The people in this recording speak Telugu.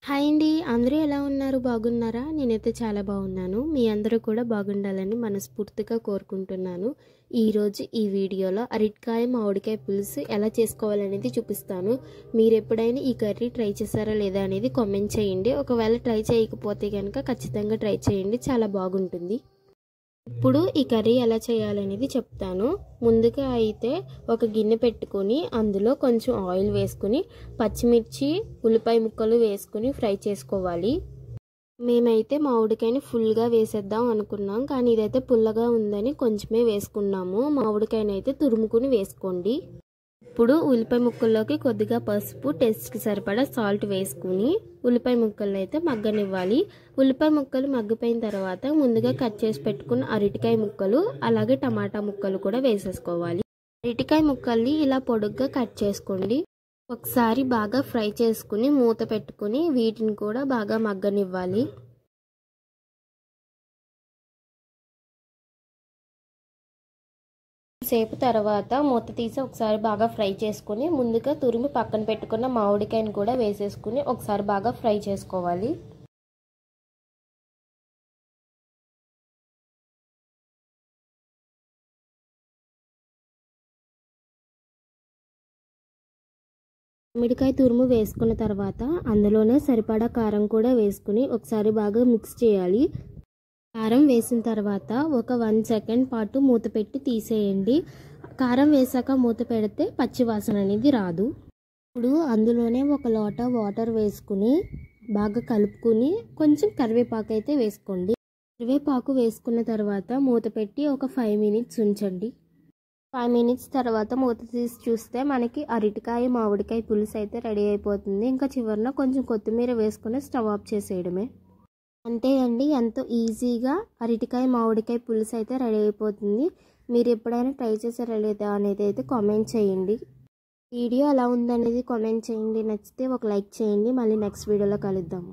హాయ్ అండి. అందరూ ఎలా ఉన్నారు? బాగున్నారా? నేనైతే చాలా బాగున్నాను. మీ అందరూ కూడా బాగుండాలని మనస్ఫూర్తిగా కోరుకుంటున్నాను. ఈరోజు ఈ వీడియోలో అరటికాయ మామిడికాయ పులుసు ఎలా చేసుకోవాలనేది చూపిస్తాను. మీరు ఎప్పుడైనా ఈ కర్రీ ట్రై చేశారా లేదా అనేది కామెంట్ చేయండి. ఒకవేళ ట్రై చేయకపోతే కనుక ఖచ్చితంగా ట్రై చేయండి, చాలా బాగుంటుంది. ఇప్పుడు ఈ కర్రీ ఎలా చేయాలనేది చెప్తాను. ముందుగా అయితే ఒక గిన్నె పెట్టుకొని అందులో కొంచెం ఆయిల్ వేసుకుని పచ్చిమిర్చి ఉల్లిపాయ ముక్కలు వేసుకుని ఫ్రై చేసుకోవాలి. మేమైతే మామిడికాయని ఫుల్గా వేసేద్దాం అనుకున్నాం, కానీ ఇదైతే పుల్లగా ఉందని కొంచెమే వేసుకున్నాము. మామిడికాయని అయితే తురుముకుని వేసుకోండి. ఇప్పుడు ఉల్లిపాయ ముక్కల్లోకి కొద్దిగా పసుపు, టేస్ట్కి సరిపడా సాల్ట్ వేసుకుని ఉల్లిపాయ ముక్కలను అయితే మగ్గనివ్వాలి. ఉల్లిపాయ ముక్కలు మగ్గిపోయిన తర్వాత ముందుగా కట్ చేసి పెట్టుకున్న అరటికాయ ముక్కలు అలాగే టమాటా ముక్కలు కూడా వేసేసుకోవాలి. అరటికాయ ముక్కల్ని ఇలా పొడుగ్గా కట్ చేసుకోండి. ఒకసారి బాగా ఫ్రై చేసుకుని మూత పెట్టుకుని వీటిని కూడా బాగా మగ్గనివ్వాలి. సేపు తర్వాత మూత తీసి ఒకసారి బాగా ఫ్రై చేసుకుని ముందుగా తురిమి పక్కన పెట్టుకున్న మామిడికాయని కూడా వేసేసుకుని ఒకసారి బాగా ఫ్రై చేసుకోవాలి. మామిడికాయ తురుము వేసుకున్న తర్వాత అందులోనే సరిపడా కారం కూడా వేసుకుని ఒకసారి బాగా మిక్స్ చేయాలి. కారం వేసిన తర్వాత ఒక 1 సెకండ్ పాటు మూత పెట్టి తీసేయండి. కారం వేసాక మూత పెడితే పచ్చి వాసన అనేది రాదు. ఇప్పుడు అందులోనే ఒక లోట వాటర్ వేసుకుని బాగా కలుపుకుని కొంచెం కరివేపాకు అయితే వేసుకోండి. కరివేపాకు వేసుకున్న తర్వాత మూత పెట్టి ఒక 5 మినిట్స్ ఉంచండి. 5 మినిట్స్ తర్వాత మూత తీసి చూస్తే మనకి అరటికాయ మామిడికాయ పులుసు అయితే రెడీ అయిపోతుంది. ఇంకా చివరిన కొంచెం కొత్తిమీర వేసుకుని స్టవ్ ఆఫ్ చేసేయడమే. అంతే అండి, ఎంతో ఈజీగా అరటికాయ మామిడికాయ పులుసు అయితే రెడీ అయిపోతుంది. మీరు ఎప్పుడైనా ట్రై చేసారా లేదా అనేది అయితే కామెంట్ చేయండి. వీడియో ఎలా ఉందనేది కామెంట్ చేయండి. నచ్చితే ఒక లైక్ చేయండి. మళ్ళీ నెక్స్ట్ వీడియోలో కలుద్దాము.